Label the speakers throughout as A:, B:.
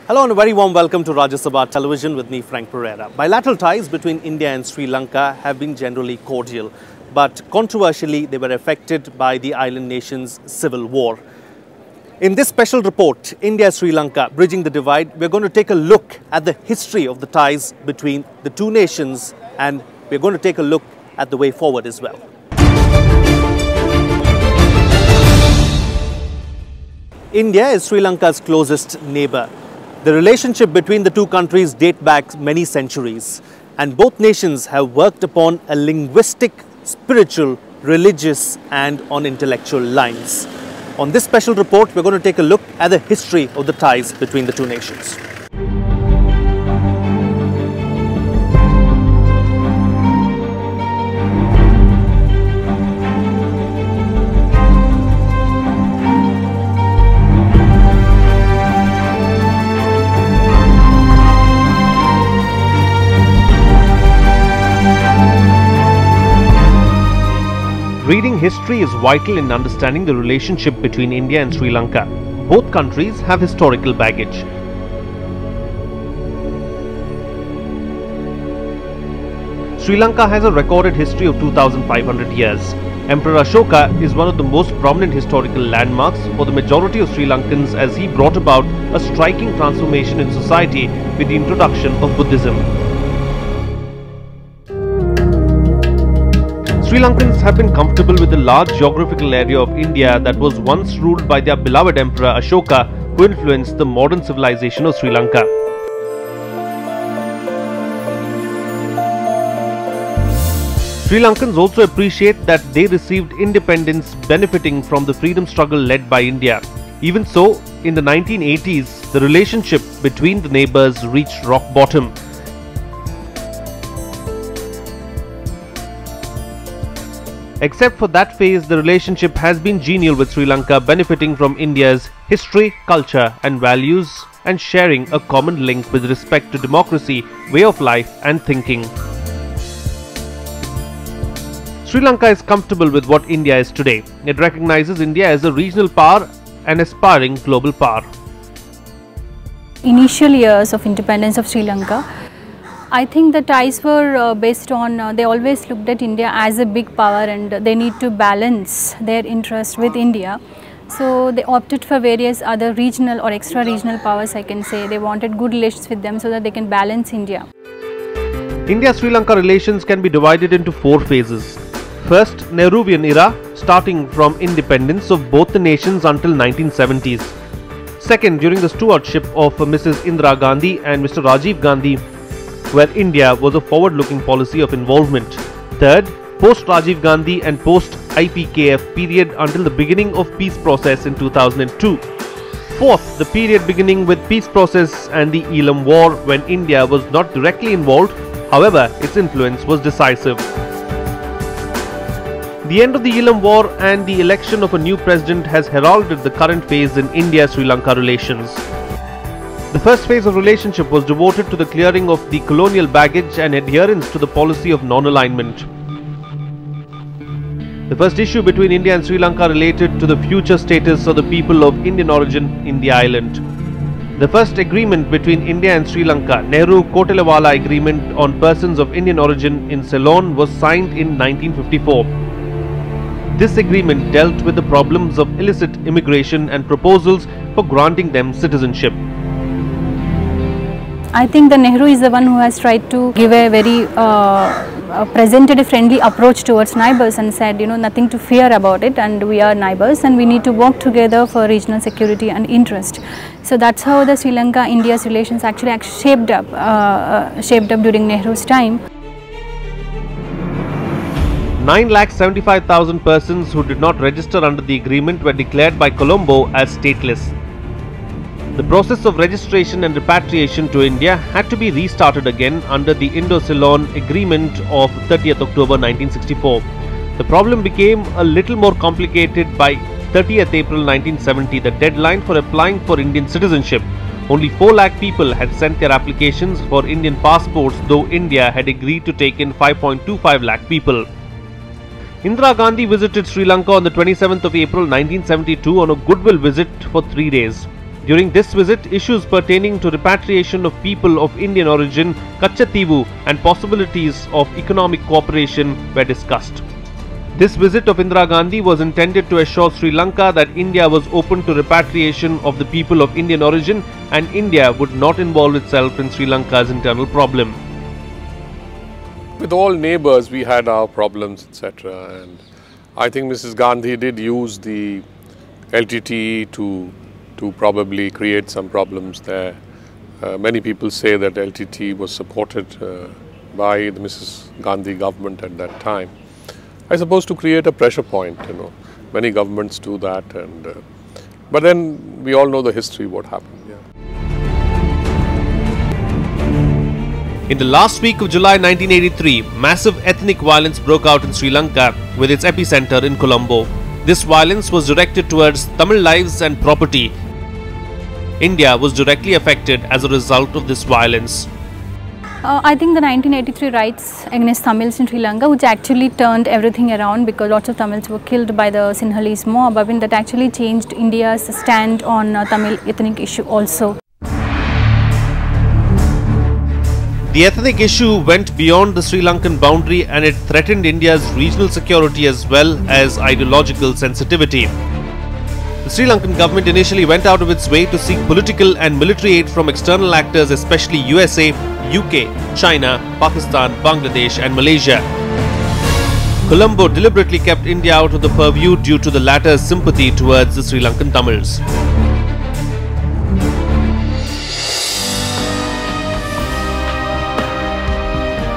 A: Hello and a very warm welcome to Rajya Sabha Television with me, Frank Pereira. Bilateral ties between India and Sri Lanka have been generally cordial, but controversially they were affected by the island nation's civil war. In this special report, India-Sri Lanka, Bridging the Divide, we're going to take a look at the history of the ties between the two nations, and we're going to take a look at the way forward as well. India is Sri Lanka's closest neighbour. The relationship between the two countries dates back many centuries, and both nations have worked upon a linguistic, spiritual, religious and on intellectual lines. On this special report, we're going to take a look at the history of the ties between the two nations. Reading history is vital in understanding the relationship between India and Sri Lanka. Both countries have historical baggage. Sri Lanka has a recorded history of 2,500 years. Emperor Ashoka is one of the most prominent historical landmarks for the majority of Sri Lankans, as he brought about a striking transformation in society with the introduction of Buddhism. Sri Lankans have been comfortable with the large geographical area of India that was once ruled by their beloved Emperor Ashoka, who influenced the modern civilization of Sri Lanka. Sri Lankans also appreciate that they received independence benefiting from the freedom struggle led by India. Even so, in the 1980s, the relationship between the neighbours reached rock bottom. Except for that phase, the relationship has been genial, with Sri Lanka benefiting from India's history, culture and values, and sharing a common link with respect to democracy, way of life and thinking. Sri Lanka is comfortable with what India is today. It recognizes India as a regional power and aspiring global power.
B: Initial years of independence of Sri Lanka, I think the ties were based on, they always looked at India as a big power and they need to balance their interest with India. So they opted for various other regional or extra regional powers, I can say. They wanted good relations with them so that they can balance India.
A: India-Sri Lanka relations can be divided into four phases. First, Nerubian Era, starting from independence of both the nations until 1970s. Second, during the stewardship of Mrs. Indira Gandhi and Mr. Rajiv Gandhi, where India was a forward-looking policy of involvement. Third, post-Rajiv Gandhi and post-IPKF period until the beginning of peace process in 2002. Fourth, the period beginning with peace process and the Elam War, when India was not directly involved, however its influence was decisive. The end of the Elam War and the election of a new president has heralded the current phase in India-Sri Lanka relations. The first phase of relationship was devoted to the clearing of the colonial baggage and adherence to the policy of non-alignment. The first issue between India and Sri Lanka related to the future status of the people of Indian origin in the island. The first agreement between India and Sri Lanka, Nehru-Kotelawala Agreement on Persons of Indian Origin in Ceylon, was signed in 1954. This agreement dealt with the problems of illicit immigration and proposals for granting them citizenship.
B: I think the Nehru is the one who has tried to give a very presented a friendly approach towards neighbours and said, nothing to fear about it, and we are neighbours and we need to work together for regional security and interest. So that's how the Sri Lanka-India's relations actually shaped up during Nehru's time.
A: 9,75,000 persons who did not register under the agreement were declared by Colombo as stateless. The process of registration and repatriation to India had to be restarted again under the Indo-Ceylon Agreement of 30th October 1964. The problem became a little more complicated by 30th April 1970, the deadline for applying for Indian citizenship. Only 4 lakh people had sent their applications for Indian passports, though India had agreed to take in 5.25 lakh people. Indira Gandhi visited Sri Lanka on the 27th of April 1972 on a goodwill visit for 3 days. During this visit, issues pertaining to repatriation of people of Indian origin, Kachativu, and possibilities of economic cooperation were discussed. This visit of Indira Gandhi was intended to assure Sri Lanka that India was open to repatriation of the people of Indian origin and India would not involve itself in Sri Lanka's internal problem.
C: With all neighbours, we had our problems, etc. And I think Mrs. Gandhi did use the LTTE to probably create some problems there. Many people say that LTTE was supported by the Mrs. Gandhi government at that time. I suppose to create a pressure point, many governments do that, but then we all know the history, what happened. Yeah.
A: In the last week of July 1983, massive ethnic violence broke out in Sri Lanka with its epicenter in Colombo. This violence was directed towards Tamil lives and property. India was directly affected as a result of this violence.
B: I think the 1983 riots against Tamils in Sri Lanka, which actually turned everything around because lots of Tamils were killed by the Sinhalese mob, that actually changed India's stand on Tamil ethnic issue also.
A: The ethnic issue went beyond the Sri Lankan boundary and it threatened India's regional security as well as ideological sensitivity. The Sri Lankan government initially went out of its way to seek political and military aid from external actors, especially USA, UK, China, Pakistan, Bangladesh and Malaysia. Colombo deliberately kept India out of the purview due to the latter's sympathy towards the Sri Lankan Tamils.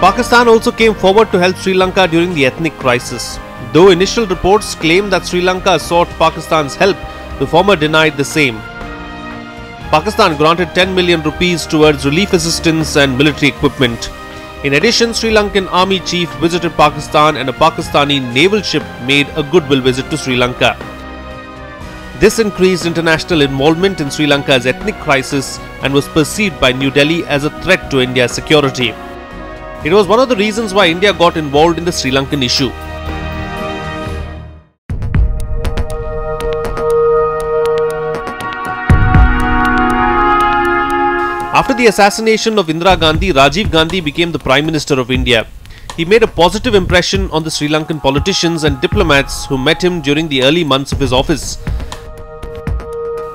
A: Pakistan also came forward to help Sri Lanka during the ethnic crisis. Though initial reports claimed that Sri Lanka sought Pakistan's help, the former denied the same. Pakistan granted 10 million rupees towards relief assistance and military equipment. In addition, Sri Lankan army chief visited Pakistan and a Pakistani naval ship made a goodwill visit to Sri Lanka. This increased international involvement in Sri Lanka's ethnic crisis and was perceived by New Delhi as a threat to India's security. It was one of the reasons why India got involved in the Sri Lankan issue. After the assassination of Indira Gandhi, Rajiv Gandhi became the Prime Minister of India. He made a positive impression on the Sri Lankan politicians and diplomats who met him during the early months of his office.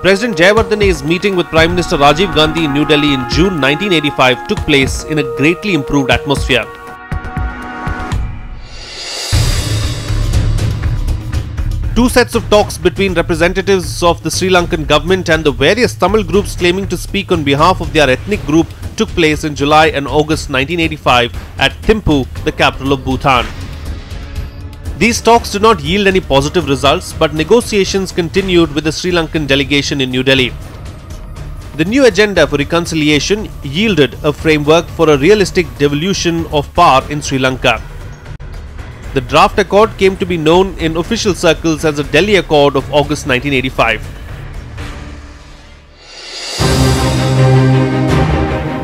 A: President Jayawardene's meeting with Prime Minister Rajiv Gandhi in New Delhi in June 1985 took place in a greatly improved atmosphere. Two sets of talks between representatives of the Sri Lankan government and the various Tamil groups claiming to speak on behalf of their ethnic group took place in July and August 1985 at Thimphu, the capital of Bhutan. These talks did not yield any positive results, but negotiations continued with the Sri Lankan delegation in New Delhi. The new agenda for reconciliation yielded a framework for a realistic devolution of power in Sri Lanka. The draft accord came to be known in official circles as the Delhi Accord of August 1985.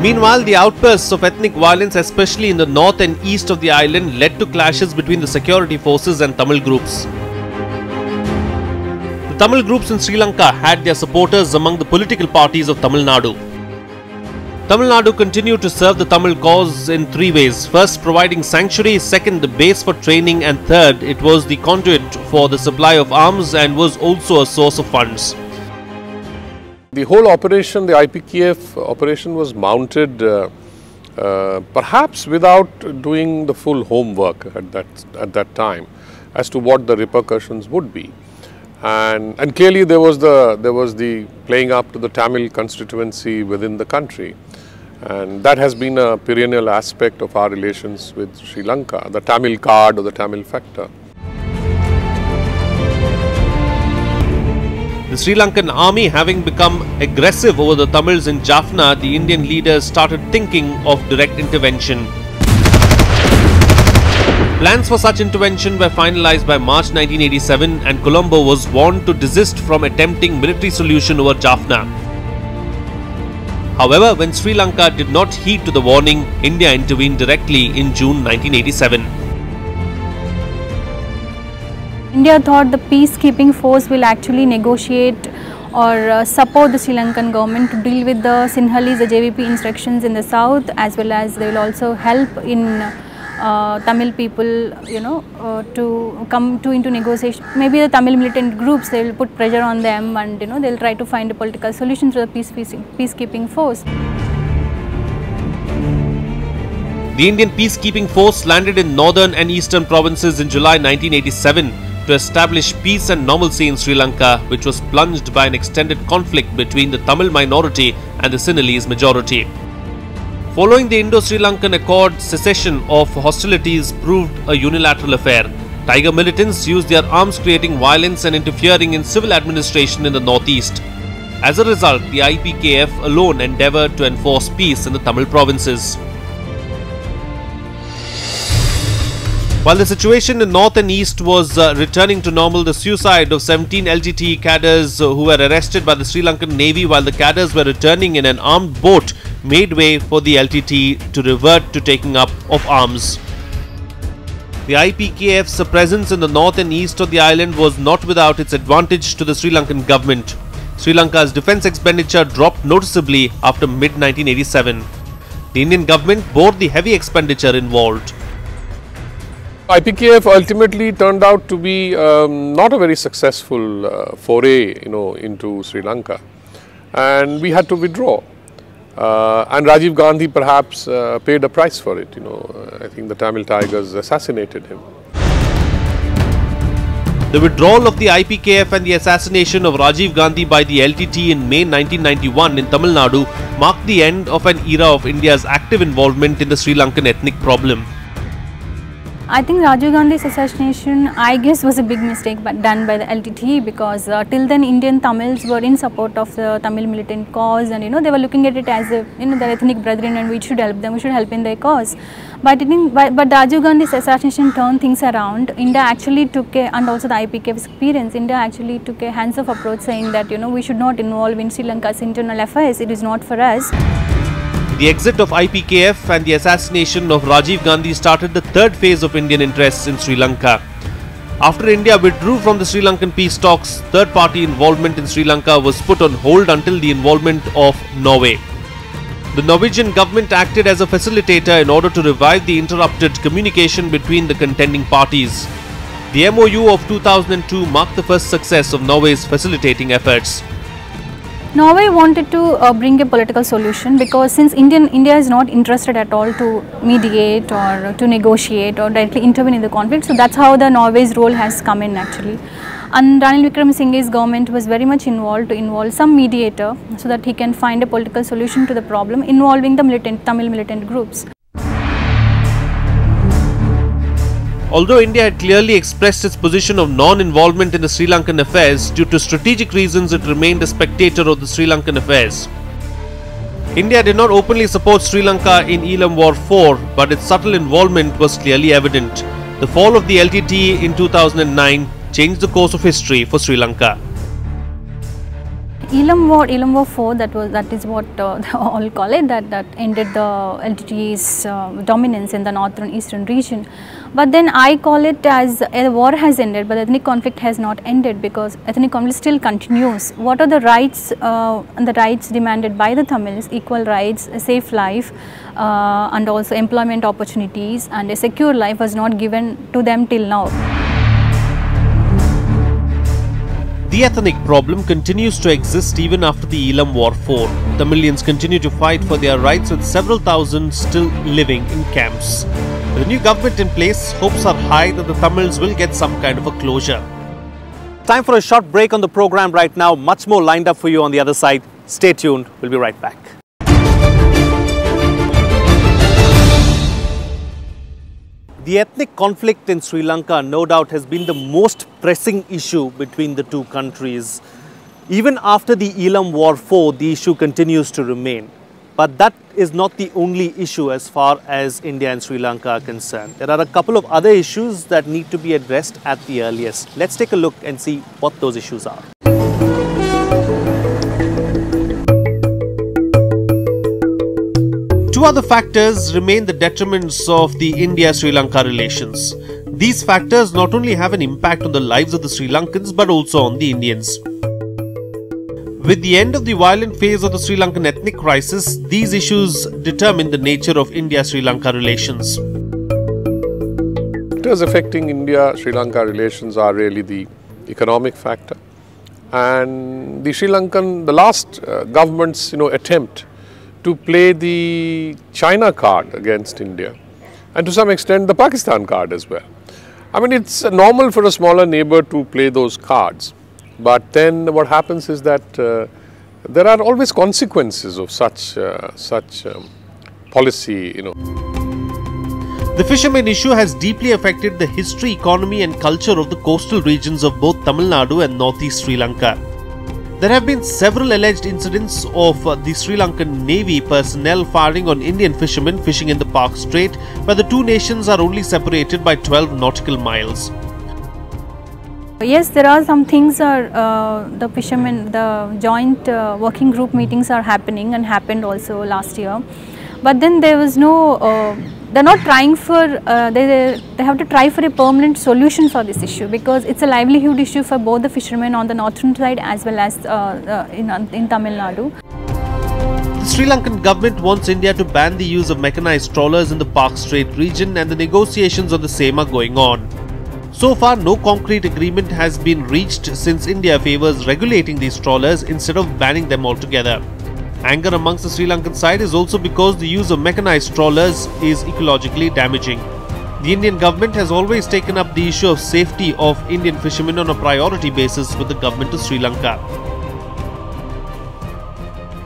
A: Meanwhile, the outbursts of ethnic violence, especially in the north and east of the island, led to clashes between the security forces and Tamil groups. The Tamil groups in Sri Lanka had their supporters among the political parties of Tamil Nadu. Tamil Nadu continued to serve the Tamil cause in three ways. First, providing sanctuary, second, the base for training, and third, it was the conduit for the supply of arms and was also a source of funds.
C: The whole operation, the IPKF operation, was mounted perhaps without doing the full homework at that time as to what the repercussions would be. And clearly there was the playing up to the Tamil constituency within the country. And that has been a perennial aspect of our relations with Sri Lanka, the Tamil card or the Tamil factor.
A: The Sri Lankan army having become aggressive over the Tamils in Jaffna, the Indian leaders started thinking of direct intervention. Plans for such intervention were finalized by March 1987 and Colombo was warned to desist from attempting military solution over Jaffna. However, when Sri Lanka did not heed to the warning, India intervened directly in June 1987.
B: India thought the peacekeeping force will actually negotiate or support the Sri Lankan government to deal with the Sinhalese, the JVP insurrections in the south, as well as they will also help in Tamil people, to come into negotiation. Maybe the Tamil militant groups, they will put pressure on them, and they will try to find a political solution through the peacekeeping force.
A: The Indian peacekeeping force landed in northern and eastern provinces in July 1987 to establish peace and normalcy in Sri Lanka, which was plunged by an extended conflict between the Tamil minority and the Sinhalese majority. Following the Indo-Sri Lankan Accord, cessation of hostilities proved a unilateral affair. Tiger militants used their arms, creating violence and interfering in civil administration in the northeast. As a result, the IPKF alone endeavoured to enforce peace in the Tamil provinces. While the situation in north and east was returning to normal, the suicide of 17 LTTE cadres who were arrested by the Sri Lankan Navy while the cadres were returning in an armed boat made way for the LTTE to revert to taking up of arms. The IPKF's presence in the north and east of the island was not without its advantage to the Sri Lankan government. Sri Lanka's defence expenditure dropped noticeably after mid-1987. The Indian government bore the heavy expenditure involved.
C: IPKF ultimately turned out to be not a very successful foray, into Sri Lanka, and we had to withdraw. And Rajiv Gandhi perhaps paid a price for it. I think the Tamil Tigers assassinated him.
A: The withdrawal of the IPKF and the assassination of Rajiv Gandhi by the LTT in May 1991 in Tamil Nadu marked the end of an era of India's active involvement in the Sri Lankan ethnic problem.
B: I think Rajiv Gandhi's assassination, I guess, was a big mistake done by the LTT, because till then Indian Tamils were in support of the Tamil militant cause, and they were looking at it as a, their ethnic brethren, and we should help them, we should help in their cause. But Rajiv Gandhi's assassination turned things around. India actually took and also the IPKF's experience, India actually took a hands-off approach, saying that we should not involve in Sri Lanka's internal affairs, it is not for us.
A: The exit of IPKF and the assassination of Rajiv Gandhi started the third phase of Indian interests in Sri Lanka. After India withdrew from the Sri Lankan peace talks, third-party involvement in Sri Lanka was put on hold until the involvement of Norway. The Norwegian government acted as a facilitator in order to revive the interrupted communication between the contending parties. The MOU of 2002 marked the first success of Norway's facilitating efforts.
B: Norway wanted to bring a political solution, because since India is not interested at all to mediate or to negotiate or directly intervene in the conflict, so that's how the Norway's role has come in actually. And Ranil Wickremesinghe's government was very much involved to involve some mediator so that he can find a political solution to the problem involving the Tamil militant groups.
A: Although India had clearly expressed its position of non-involvement in the Sri Lankan affairs, due to strategic reasons it remained a spectator of the Sri Lankan affairs. India did not openly support Sri Lanka in Elam War 4, but its subtle involvement was clearly evident. The fall of the LTTE in 2009 changed the course of history for Sri Lanka.
B: Elam War 4, that is what they all call it, that ended the LTTE's dominance in the northern eastern region. But then I call it as a war has ended, but ethnic conflict has not ended, because ethnic conflict still continues. What are the rights demanded by the Tamils? Equal rights, a safe life, and also employment opportunities, and a secure life was not given to them till now.
A: The ethnic problem continues to exist even after the Elam War 4. Tamilians continue to fight for their rights, with several thousand still living in camps. With the new government in place, hopes are high that the Tamils will get some kind of a closure.
D: Time for a short break on the program right now. Much more lined up for you on the other side. Stay tuned. We'll be right back. The ethnic conflict in Sri Lanka no doubt has been the most pressing issue between the two countries. Even after the Elam War 4, the issue continues to remain. But that is not the only issue as far as India and Sri Lanka are concerned. There are a couple of other issues that need to be addressed at the earliest. Let's take a look and see what those issues are. Two other factors remain the detriments of the India-Sri Lanka relations. These factors not only have an impact on the lives of the Sri Lankans but also on the Indians.
A: With the end of the violent phase of the Sri Lankan ethnic crisis, these issues determine the nature of India-Sri Lanka relations.
C: Factors affecting India-Sri Lanka relations are really the economic factor and the last government's attempt to play the China card against India and to some extent the Pakistan card as well. I mean, it's normal for a smaller neighbor to play those cards, but then what happens is that there are always consequences of such policy,
A: The fishermen issue has deeply affected the history, economy and culture of the coastal regions of both Tamil Nadu and northeast Sri Lanka. There have been several alleged incidents of the Sri Lankan Navy personnel firing on Indian fishermen fishing in the Palk Strait, where the two nations are only separated by 12 nautical miles.
B: Yes, there are some things the fishermen, the joint working group meetings are happening and happened also last year. But then there was no, they're not trying for, they have to try for a permanent solution for this issue, because it's a livelihood issue for both the fishermen on the northern side as well as in Tamil Nadu.
A: The Sri Lankan government wants India to ban the use of mechanized trawlers in the Palk Strait region, and the negotiations on the same are going on. So far, no concrete agreement has been reached, since India favours regulating these trawlers instead of banning them altogether. Anger amongst the Sri Lankan side is also because the use of mechanized trawlers is ecologically damaging. The Indian government has always taken up the issue of safety of Indian fishermen on a priority basis with the government of Sri Lanka.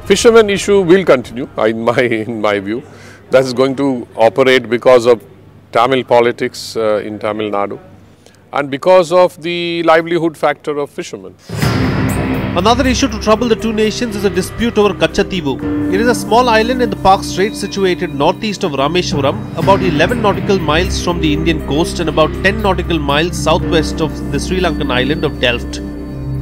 C: Fishermen issue will continue, in my view. That is going to operate because of Tamil politics in Tamil Nadu and because of the livelihood factor of fishermen.
A: Another issue to trouble the two nations is a dispute over Kachativu. It is a small island in the Palk Strait situated northeast of Rameshwaram, about 11 nautical miles from the Indian coast and about 10 nautical miles southwest of the Sri Lankan island of Delft.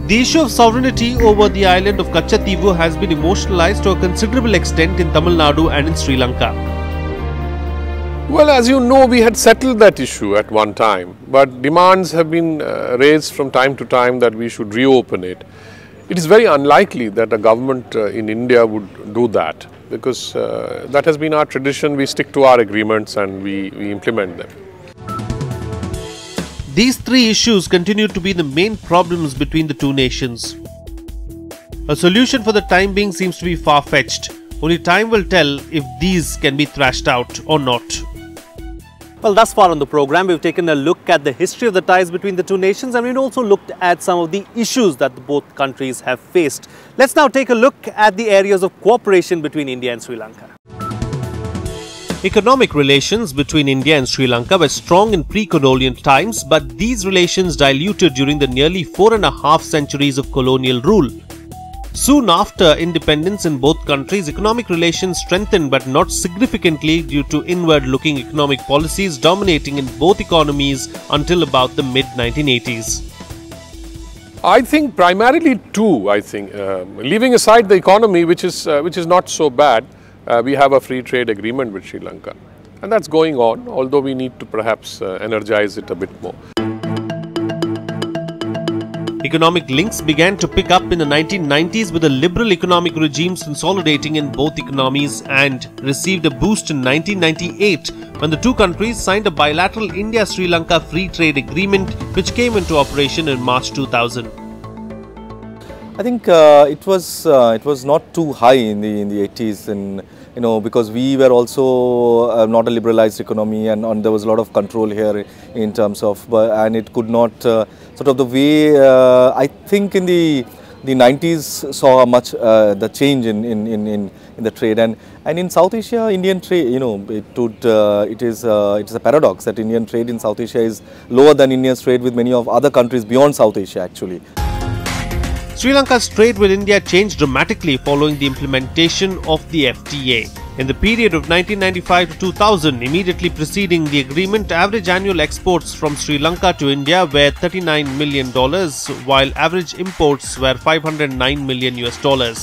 A: The issue of sovereignty over the island of Kachativu has been emotionalized to a considerable extent in Tamil Nadu and in Sri Lanka.
C: Well, as you know, we had settled that issue at one time, but demands have been raised from time to time that we should reopen it. It is very unlikely that a government in India would do that, because that has been our tradition. We stick to our agreements and we implement them.
A: These three issues continue to be the main problems between the two nations. A solution for the time being seems to be far-fetched. Only time will tell if these can be thrashed out or not.
D: Well, thus far on the program, we've taken a look at the history of the ties between the two nations, and we've also looked at some of the issues that both countries have faced. Let's now take a look at the areas of cooperation between India and Sri Lanka.
A: Economic relations between India and Sri Lanka were strong in pre-colonial times, but these relations diluted during the nearly 4.5 centuries of colonial rule. Soon after independence in both countries, economic relations strengthened, but not significantly due to inward-looking economic policies dominating in both economies until about the mid-1980s.
C: I think primarily two. Leaving aside the economy, which is not so bad, we have a free trade agreement with Sri Lanka, and that's going on, although we need to perhaps energize it a bit more.
A: Economic links began to pick up in the 1990s with the liberal economic regimes consolidating in both economies, and received a boost in 1998 when the two countries signed a bilateral India-Sri Lanka free trade agreement, which came into operation in March 2000.
E: I think it was not too high in the 80s, and because we were also not a liberalized economy, and there was a lot of control here in terms of, and it could not sort of the way I think in the 90s saw much the change in the trade, and in South Asia, Indian trade, it is a paradox that Indian trade in South Asia is lower than India's trade with many of other countries beyond South Asia actually.
A: Sri Lanka's trade with India changed dramatically following the implementation of the FTA. In the period of 1995 to 2000, immediately preceding the agreement, average annual exports from Sri Lanka to India were $39 million, while average imports were $509 million.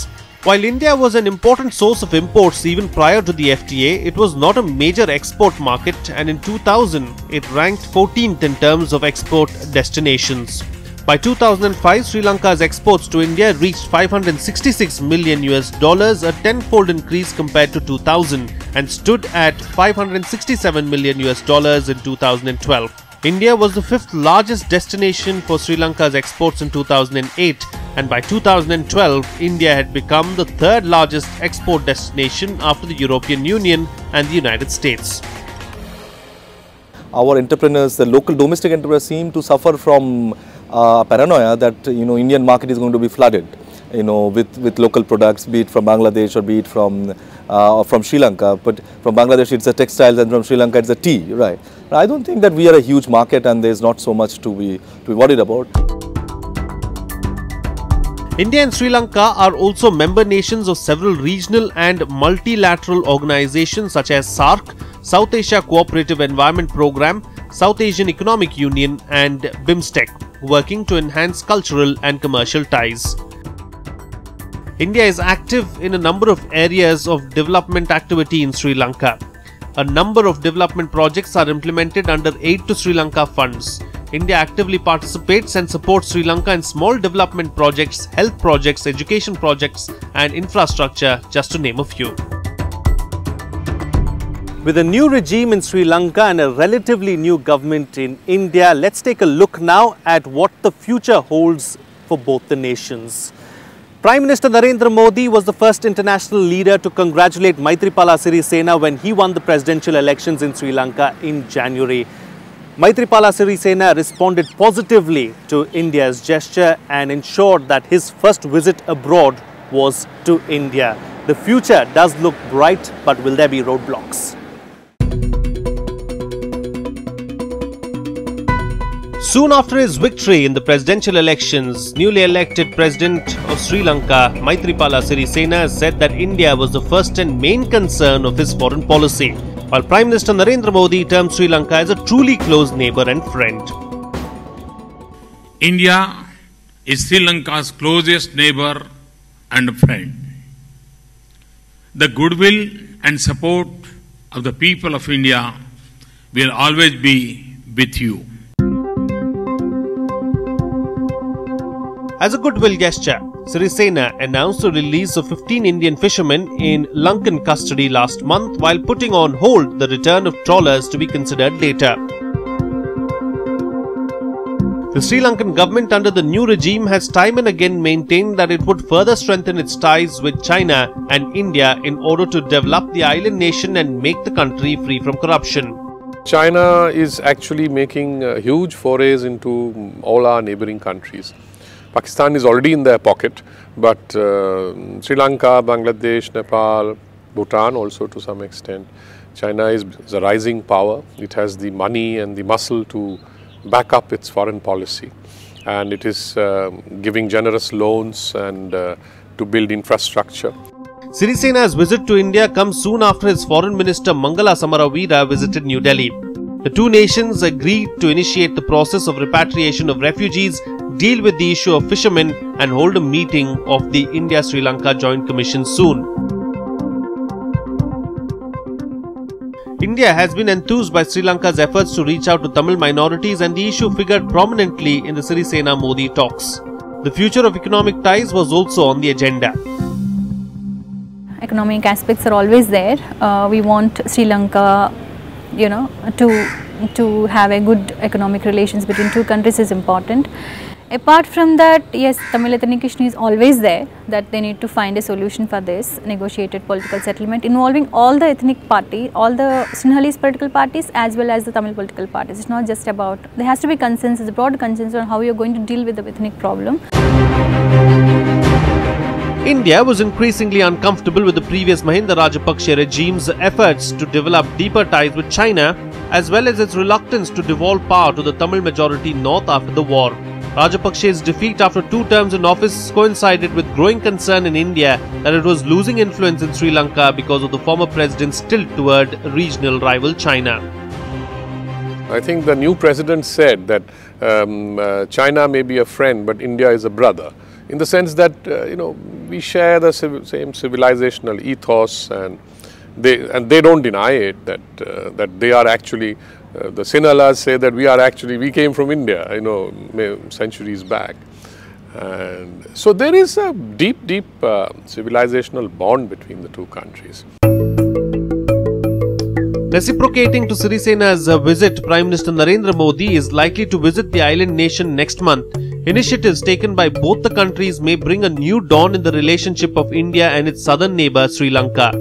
A: While India was an important source of imports even prior to the FTA, it was not a major export market, and in 2000, it ranked 14th in terms of export destinations. By 2005, Sri Lanka's exports to India reached $566 million, a tenfold increase compared to 2000, and stood at $567 million in 2012. India was the fifth largest destination for Sri Lanka's exports in 2008, and by 2012, India had become the third largest export destination after the European Union and the United States.
E: Our entrepreneurs, the local domestic entrepreneurs, seem to suffer from paranoia that Indian market is going to be flooded, with local products, be it from Bangladesh or be it from Sri Lanka. But from Bangladesh it's a textiles, and from Sri Lanka it's a tea, right? I don't think that we are a huge market and there's not so much to be worried about.
A: India and Sri Lanka are also member nations of several regional and multilateral organizations such as SAARC, South Asia Cooperative Environment Programme, South Asian Economic Union and BIMSTEC, working to enhance cultural and commercial ties. India is active in a number of areas of development activity in Sri Lanka. A number of development projects are implemented under Aid to Sri Lanka funds. India actively participates and supports Sri Lanka in small development projects, health projects, education projects and infrastructure, just to name a few.
D: With a new regime in Sri Lanka and a relatively new government in India, let's take a look now at what the future holds for both the nations. Prime Minister Narendra Modi was the first international leader to congratulate Maithripala Sirisena when he won the presidential elections in Sri Lanka in January. Maithripala Sirisena responded positively to India's gesture and ensured that his first visit abroad was to India. The future does look bright, but will there be roadblocks?
A: Soon after his victory in the presidential elections, newly elected President of Sri Lanka, Maithripala Sirisena, said that India was the first and main concern of his foreign policy, while Prime Minister Narendra Modi termed Sri Lanka as a truly close neighbour and friend.
F: India is Sri Lanka's closest neighbour and friend. The goodwill and support of the people of India will always be with you.
A: As a goodwill gesture, Sirisena announced the release of 15 Indian fishermen in Lankan custody last month, while putting on hold the return of trawlers to be considered later. The Sri Lankan government under the new regime has time and again maintained that it would further strengthen its ties with China and India in order to develop the island nation and make the country free from corruption.
C: China is actually making huge forays into all our neighbouring countries. Pakistan is already in their pocket, but Sri Lanka, Bangladesh, Nepal, Bhutan also to some extent. China is a rising power. It has the money and the muscle to back up its foreign policy, and it is giving generous loans and to build infrastructure.
A: Sirisena's visit to India comes soon after his foreign minister Mangala Samaravira visited New Delhi. The two nations agreed to initiate the process of repatriation of refugees, deal with the issue of fishermen and hold a meeting of the India-Sri Lanka Joint Commission soon. India has been enthused by Sri Lanka's efforts to reach out to Tamil minorities, and the issue figured prominently in the Sirisena-Modi talks. The future of economic ties was also on the agenda.
B: Economic aspects are always there. We want Sri Lanka, to have a good economic relations between two countries is important. Apart from that, yes, Tamil ethnic issue is always there, that they need to find a solution for this negotiated political settlement involving all the ethnic party, all the Sinhalese political parties as well as the Tamil political parties. It's not just about, there has to be consensus, a broad consensus on how you're going to deal with the ethnic problem.
A: India was increasingly uncomfortable with the previous Mahinda Rajapaksa regime's efforts to develop deeper ties with China, as well as its reluctance to devolve power to the Tamil majority north after the war. Rajapaksa's defeat after 2 terms in office coincided with growing concern in India that it was losing influence in Sri Lanka because of the former president's tilt toward regional rival China.
C: I think the new president said that China may be a friend, but India is a brother, in the sense that we share the same civilizational ethos, and they don't deny it that they are actually the Sinhalas say that we came from India, centuries back. And so there is a deep civilizational bond between the two countries.
A: Reciprocating to Sirisena's visit, Prime Minister Narendra Modi is likely to visit the island nation next month. Initiatives taken by both the countries may bring a new dawn in the relationship of India and its southern neighbour Sri Lanka.